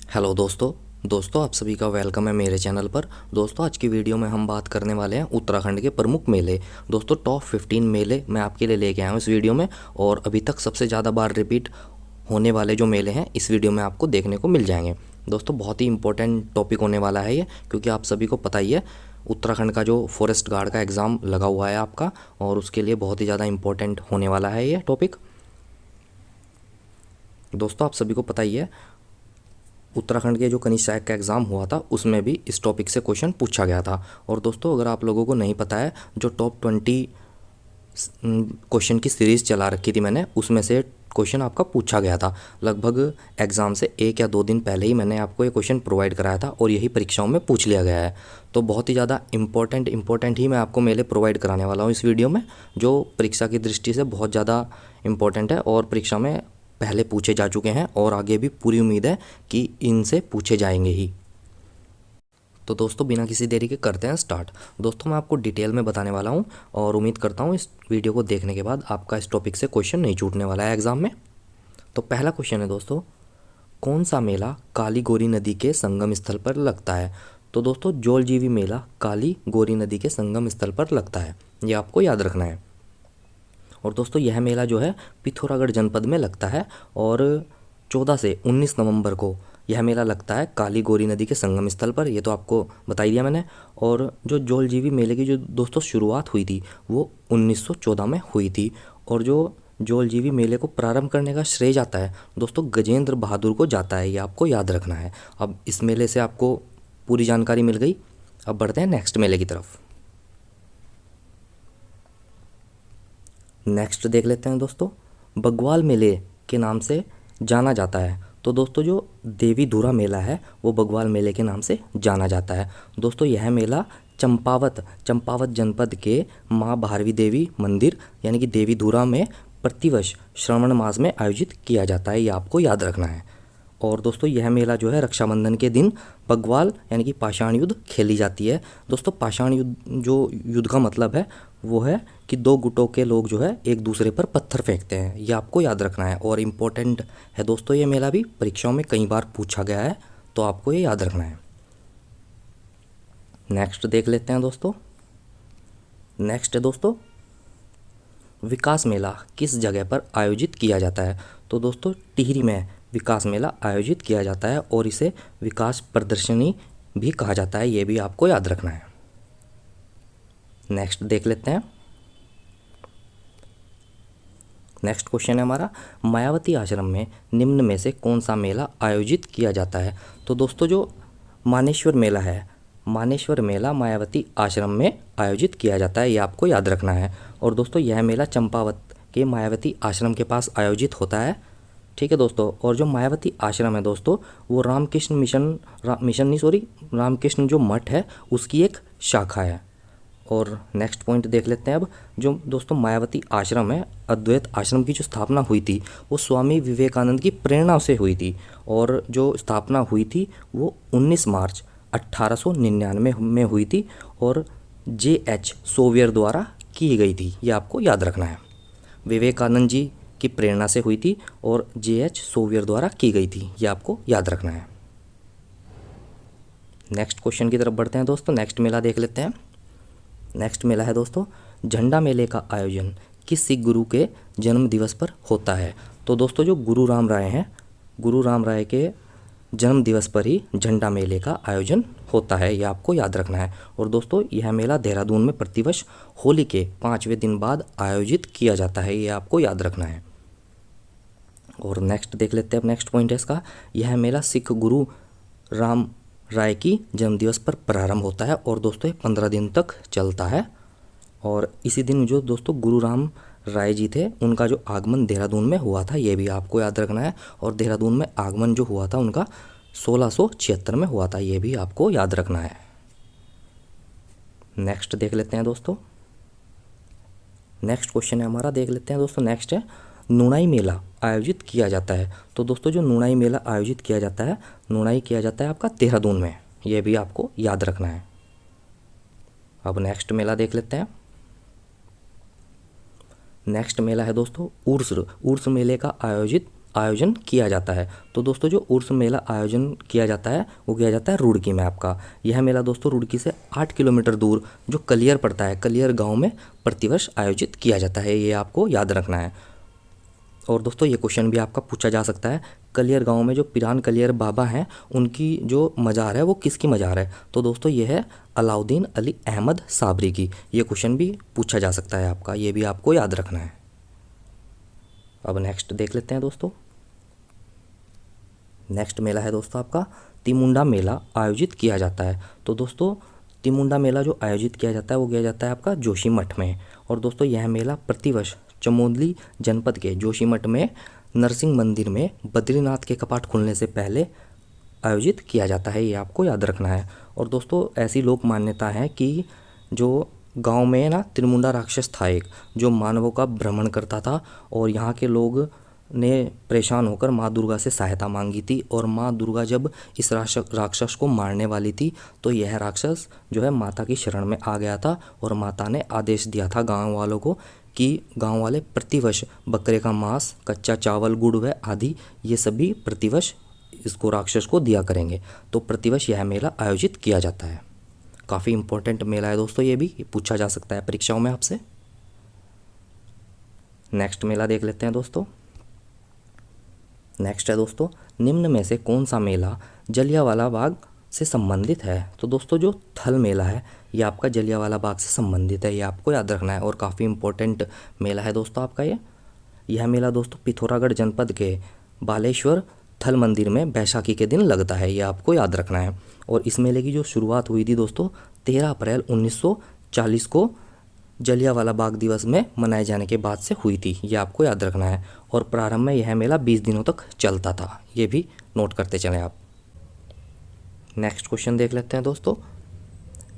Hello दोस्तों आप सभी का वेलकम है मेरे चैनल पर। दोस्तों आज की वीडियो में हम बात करने वाले हैं उत्तराखंड के प्रमुख मेले। दोस्तों टॉप 15 मेले मैं आपके लिए लेके आया हूँ इस वीडियो में, और अभी तक सबसे ज़्यादा बार रिपीट होने वाले जो मेले हैं इस वीडियो में आपको देखने को मिल जाएंगे। दोस्तों बहुत ही इंपॉर्टेंट टॉपिक होने वाला है ये, क्योंकि आप सभी को पता ही है उत्तराखंड का जो फॉरेस्ट गार्ड का एग्ज़ाम लगा हुआ है आपका, और उसके लिए बहुत ही ज़्यादा इंपॉर्टेंट होने वाला है ये टॉपिक। दोस्तों आप सभी को पता ही है उत्तराखंड के जो कनिष्ठ सहायक का एग्ज़ाम हुआ था उसमें भी इस टॉपिक से क्वेश्चन पूछा गया था। और दोस्तों अगर आप लोगों को नहीं पता है, जो टॉप 20 क्वेश्चन की सीरीज़ चला रखी थी मैंने, उसमें से क्वेश्चन आपका पूछा गया था। लगभग एग्ज़ाम से 1 या 2 दिन पहले ही मैंने आपको ये क्वेश्चन प्रोवाइड कराया था और यही परीक्षाओं में पूछ लिया गया है। तो बहुत ही ज़्यादा इंपॉर्टेंट ही मैं आपको मेले प्रोवाइड कराने वाला हूँ इस वीडियो में, जो परीक्षा की दृष्टि से बहुत ज़्यादा इंपॉर्टेंट है और परीक्षा में पहले पूछे जा चुके हैं और आगे भी पूरी उम्मीद है कि इनसे पूछे जाएंगे ही। तो दोस्तों बिना किसी देरी के करते हैं स्टार्ट। दोस्तों मैं आपको डिटेल में बताने वाला हूं और उम्मीद करता हूं इस वीडियो को देखने के बाद आपका इस टॉपिक से क्वेश्चन नहीं छूटने वाला है एग्ज़ाम में। तो पहला क्वेश्चन है दोस्तों, कौन सा मेला काली गोरी नदी के संगम स्थल पर लगता है? तो दोस्तों जौलजीबी मेला काली गोरी नदी के संगम स्थल पर लगता है, ये आपको याद रखना है। और दोस्तों यह मेला जो है पिथौरागढ़ जनपद में लगता है और 14 से 19 नवंबर को यह मेला लगता है काली गोरी नदी के संगम स्थल पर, ये तो आपको बता ही दिया मैंने। और जो जौलजीबी मेले की जो दोस्तों शुरुआत हुई थी वो 1914 में हुई थी, और जो जौलजीबी मेले को प्रारंभ करने का श्रेय जाता है दोस्तों गजेंद्र बहादुर को जाता है, ये आपको याद रखना है। अब इस मेले से आपको पूरी जानकारी मिल गई। अब बढ़ते हैं नेक्स्ट मेले की तरफ। नेक्स्ट देख लेते हैं दोस्तों, बग्वाल मेले के नाम से जाना जाता है। तो दोस्तों जो देवी धुरा मेला है वो बग्वाल मेले के नाम से जाना जाता है। दोस्तों यह मेला चंपावत जनपद के माँ भारवी देवी मंदिर यानी कि देवी धुरा में प्रतिवर्ष श्रावण मास में आयोजित किया जाता है, ये आपको याद रखना है। और दोस्तों यह मेला जो है रक्षाबंधन के दिन बग्वाल यानी कि पाषाण युद्ध खेली जाती है। दोस्तों पाषाण युद्ध जो युद्ध का मतलब है वो है कि दो गुटों के लोग जो है एक दूसरे पर पत्थर फेंकते हैं, ये आपको याद रखना है और इम्पोर्टेंट है दोस्तों। ये मेला भी परीक्षाओं में कई बार पूछा गया है, तो आपको ये याद रखना है। नेक्स्ट देख लेते हैं दोस्तों। नेक्स्ट है दोस्तों, विकास मेला किस जगह पर आयोजित किया जाता है? तो दोस्तों टिहरी में विकास मेला आयोजित किया जाता है और इसे विकास प्रदर्शनी भी कहा जाता है, ये भी आपको याद रखना है। नेक्स्ट देख लेते हैं। नेक्स्ट क्वेश्चन है हमारा, मायावती आश्रम में निम्न में से कौन सा मेला आयोजित किया जाता है? तो दोस्तों जो मानेश्वर मेला है, मानेश्वर मेला मायावती आश्रम में आयोजित किया जाता है, ये आपको याद रखना है। और दोस्तों यह मेला चंपावत के मायावती आश्रम के पास आयोजित होता है, ठीक है दोस्तों। और जो मायावती आश्रम है दोस्तों वो रामकृष्ण रामकृष्ण जो मठ है उसकी एक शाखा है। और नेक्स्ट पॉइंट देख लेते हैं अब। जो दोस्तों मायावती आश्रम है, अद्वैत आश्रम की जो स्थापना हुई थी वो स्वामी विवेकानंद की प्रेरणा से हुई थी, और जो स्थापना हुई थी वो 19 मार्च 1899 में हुई थी और J.H. सोवियर द्वारा की गई थी, ये आपको याद रखना है। विवेकानंद जी की प्रेरणा से हुई थी और J.H. सोवियर द्वारा की गई थी, ये आपको याद रखना है। नेक्स्ट क्वेश्चन की तरफ बढ़ते हैं दोस्तों। नेक्स्ट मेला देख लेते हैं। नेक्स्ट मेला है दोस्तों, झंडा मेले का आयोजन किस सिख गुरु के जन्म दिवस पर होता है? तो दोस्तों जो गुरु राम राय हैं, गुरु राम राय के जन्म दिवस पर ही झंडा मेले का आयोजन होता है, ये आपको याद रखना है। और दोस्तों यह मेला देहरादून में प्रतिवर्ष होली के 5वें दिन बाद आयोजित किया जाता है, ये आपको याद रखना है। और नेक्स्ट देख लेते हैं। अब नेक्स्ट पॉइंट है इसका, यह मेला सिख गुरु राम राय की जन्मदिवस पर प्रारंभ होता है और दोस्तों ये 15 दिन तक चलता है। और इसी दिन जो दोस्तों गुरु राम राय जी थे उनका जो आगमन देहरादून में हुआ था, ये भी आपको याद रखना है। और देहरादून में आगमन जो हुआ था उनका 1676 में हुआ था, ये भी आपको याद रखना है। नेक्स्ट देख लेते हैं दोस्तों। नेक्स्ट क्वेश्चन है हमारा, देख लेते हैं दोस्तों। नेक्स्ट है, नुनाई मेला आयोजित किया जाता है। तो दोस्तों जो नुनाई मेला आयोजित किया जाता है, नुनाई किया जाता है आपका देहरादून में, ये भी आपको याद रखना है। अब नेक्स्ट मेला देख लेते हैं। नेक्स्ट मेला है दोस्तों उर्स मेले का आयोजन किया जाता है। तो दोस्तों जो उर्स मेला आयोजन किया जाता है वो किया जाता है रुड़की में आपका। यह मेला दोस्तों रुड़की से 8 किलोमीटर दूर जो कलियर पड़ता है, कलियर गांव में प्रतिवर्ष आयोजित किया जाता है, ये आपको याद रखना है। और दोस्तों ये क्वेश्चन भी आपका पूछा जा सकता है, कलियर गांव में जो पिरान कलियर बाबा हैं उनकी जो मज़ार है वो किसकी मज़ार है? तो दोस्तों ये है अलाउद्दीन अली अहमद साबरी की। ये क्वेश्चन भी पूछा जा सकता है आपका, ये भी आपको याद रखना है। अब नेक्स्ट देख लेते हैं दोस्तों। नेक्स्ट मेला है दोस्तों आपका तिमुंडा मेला आयोजित किया जाता है। तो दोस्तों तिमुंडा मेला जो आयोजित किया जाता है वो किया जाता है आपका जोशीमठ में। और दोस्तों यह मेला प्रतिवर्ष चमोली जनपद के जोशीमठ में नरसिंह मंदिर में बद्रीनाथ के कपाट खुलने से पहले आयोजित किया जाता है, ये आपको याद रखना है। और दोस्तों ऐसी लोक मान्यता है कि जो गांव में ना त्रिमुंडा राक्षस था एक, जो मानवों का भ्रमण करता था और यहाँ के लोग ने परेशान होकर माँ दुर्गा से सहायता मांगी थी। और माँ दुर्गा जब इस राक्षस को मारने वाली थी तो यह राक्षस जो है माता की शरण में आ गया था और माता ने आदेश दिया था गांव वालों को कि गांव वाले प्रतिवर्ष बकरे का मांस, कच्चा चावल, गुड़ व आदि ये सभी प्रतिवर्ष इसको राक्षस को दिया करेंगे। तो प्रतिवर्ष यह मेला आयोजित किया जाता है। काफ़ी इंपॉर्टेंट मेला है दोस्तों, ये भी पूछा जा सकता है परीक्षाओं में आपसे। नेक्स्ट मेला देख लेते हैं दोस्तों। नेक्स्ट है दोस्तों निम्न में से कौन सा मेला जलियांवाला बाग से संबंधित है? तो दोस्तों जो थल मेला है ये आपका जलियांवाला बाग से संबंधित है, ये आपको याद रखना है और काफ़ी इंपॉर्टेंट मेला है दोस्तों आपका ये। यह मेला दोस्तों पिथौरागढ़ जनपद के बालेश्वर थल मंदिर में बैसाखी के दिन लगता है, ये आपको याद रखना है। और इस मेले की जो शुरुआत हुई थी दोस्तों 13 अप्रैल 1940 को जलियांवाला बाग दिवस में मनाए जाने के बाद से हुई थी, ये आपको याद रखना है। और प्रारंभ में यह मेला 20 दिनों तक चलता था, ये भी नोट करते चलें आप। नेक्स्ट क्वेश्चन देख लेते हैं दोस्तों।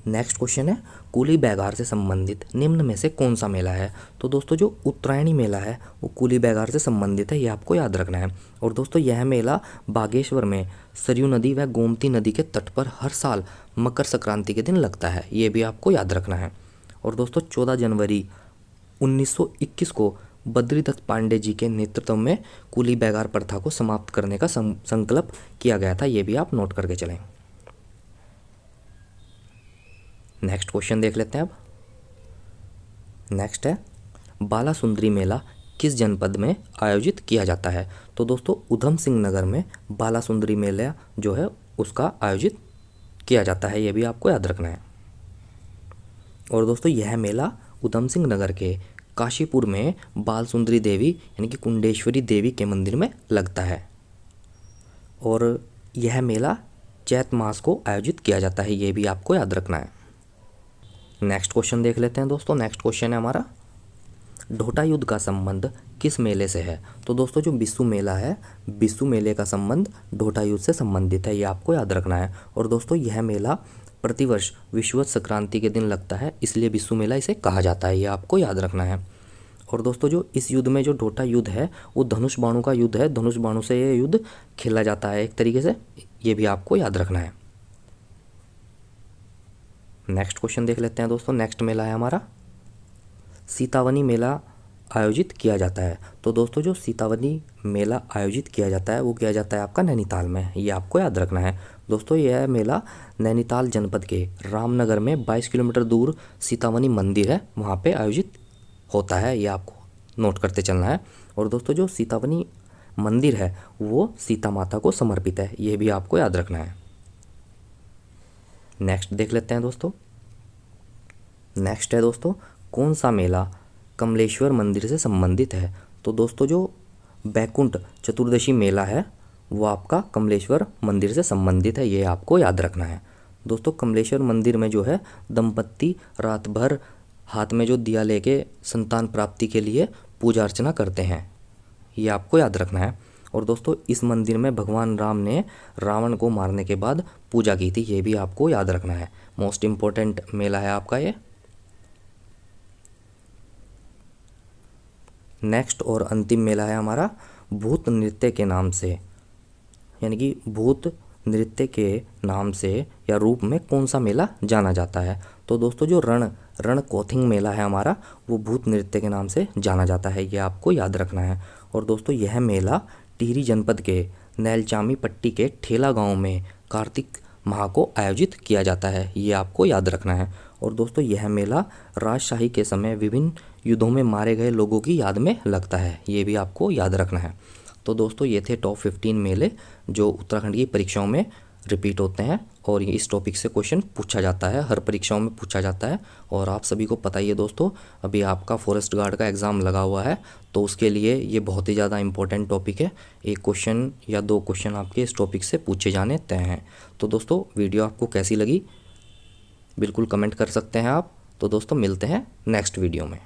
नेक्स्ट क्वेश्चन है कुली बैगार से संबंधित निम्न में से कौन सा मेला है? तो दोस्तों जो उत्तरायणी मेला है वो कुली बैगार से संबंधित है, ये आपको याद रखना है। और दोस्तों यह मेला बागेश्वर में सरयू नदी व गोमती नदी के तट पर हर साल मकर संक्रांति के दिन लगता है, ये भी आपको याद रखना है। और दोस्तों 14 जनवरी 1921 को बद्रीदत्त पांडे जी के नेतृत्व में कुली बैगार प्रथा को समाप्त करने का संकल्प किया गया था, ये भी आप नोट करके चलें। नेक्स्ट क्वेश्चन देख लेते हैं अब। नेक्स्ट है बालासुंदरी मेला किस जनपद में आयोजित किया जाता है? तो दोस्तों उधम सिंह नगर में बालासुंदरी मेला जो है उसका आयोजित किया जाता है, ये भी आपको याद रखना है। और दोस्तों यह मेला उधम सिंह नगर के काशीपुर में बालसुंदरी देवी यानी कि कुंडेश्वरी देवी के मंदिर में लगता है। और यह मेला चैत मास को आयोजित किया जाता है, ये भी आपको याद रखना है। नेक्स्ट क्वेश्चन देख लेते हैं दोस्तों। नेक्स्ट क्वेश्चन है हमारा ढोटा युद्ध का संबंध किस मेले से है? तो दोस्तों जो बिस्सू मेला है, बिस्सू मेले का संबंध ढोटा युद्ध से संबंधित है, ये आपको याद रखना है। और दोस्तों यह मेला प्रतिवर्ष विषुवत संक्रांति के दिन लगता है, इसलिए बिस्सू मेला इसे कहा जाता है, ये आपको याद रखना है। और दोस्तों जो इस युद्ध में जो ढोटा युद्ध है वो धनुष बाणों का युद्ध है, धनुष बाणों से ये युद्ध खेला जाता है एक तरीके से, ये भी आपको याद रखना है। नेक्स्ट क्वेश्चन देख लेते हैं दोस्तों। नेक्स्ट मेला है हमारा सीतावनी मेला आयोजित किया जाता है। तो दोस्तों जो सीतावनी मेला आयोजित किया जाता है वो किया जाता है आपका नैनीताल में, ये आपको याद रखना है। दोस्तों यह मेला नैनीताल जनपद के रामनगर में 22 किलोमीटर दूर सीतावनी मंदिर है, वहाँ पे आयोजित होता है, ये आपको नोट करते चलना है। और दोस्तों जो सीतावनी मंदिर है वो सीता माता को समर्पित है, ये भी आपको याद रखना है। नेक्स्ट देख लेते हैं दोस्तों। नेक्स्ट है दोस्तों कौन सा मेला कमलेश्वर मंदिर से संबंधित है? तो दोस्तों जो बैकुंठ चतुर्दशी मेला है वो आपका कमलेश्वर मंदिर से संबंधित है, ये आपको याद रखना है। दोस्तों कमलेश्वर मंदिर में जो है दंपत्ति रात भर हाथ में जो दिया लेके संतान प्राप्ति के लिए पूजा अर्चना करते हैं, ये आपको याद रखना है। और दोस्तों इस मंदिर में भगवान राम ने रावण को मारने के बाद पूजा की थी, ये भी आपको याद रखना है। मोस्ट इम्पोर्टेंट मेला है आपका ये। नेक्स्ट और अंतिम मेला है हमारा भूत नृत्य के नाम से, यानी कि भूत नृत्य के नाम से या रूप में कौन सा मेला जाना जाता है? तो दोस्तों जो रणकोथिंग मेला है हमारा वो भूत नृत्य के नाम से जाना जाता है, ये आपको याद रखना है। और दोस्तों यह मेला टिहरी जनपद के नैलचामी पट्टी के ठेला गांव में कार्तिक माह को आयोजित किया जाता है, ये आपको याद रखना है। और दोस्तों यह मेला राजशाही के समय विभिन्न युद्धों में मारे गए लोगों की याद में लगता है, ये भी आपको याद रखना है। तो दोस्तों ये थे टॉप 15 मेले जो उत्तराखंड की परीक्षाओं में रिपीट होते हैं और इस टॉपिक से क्वेश्चन पूछा जाता है, हर परीक्षाओं में पूछा जाता है। और आप सभी को पता ही है दोस्तों, अभी आपका फॉरेस्ट गार्ड का एग्ज़ाम लगा हुआ है, तो उसके लिए ये बहुत ही ज़्यादा इंपॉर्टेंट टॉपिक है। एक क्वेश्चन या दो क्वेश्चन आपके इस टॉपिक से पूछे जाने तय हैं। तो दोस्तों वीडियो आपको कैसी लगी बिल्कुल कमेंट कर सकते हैं आप। तो दोस्तों मिलते हैं नेक्स्ट वीडियो में।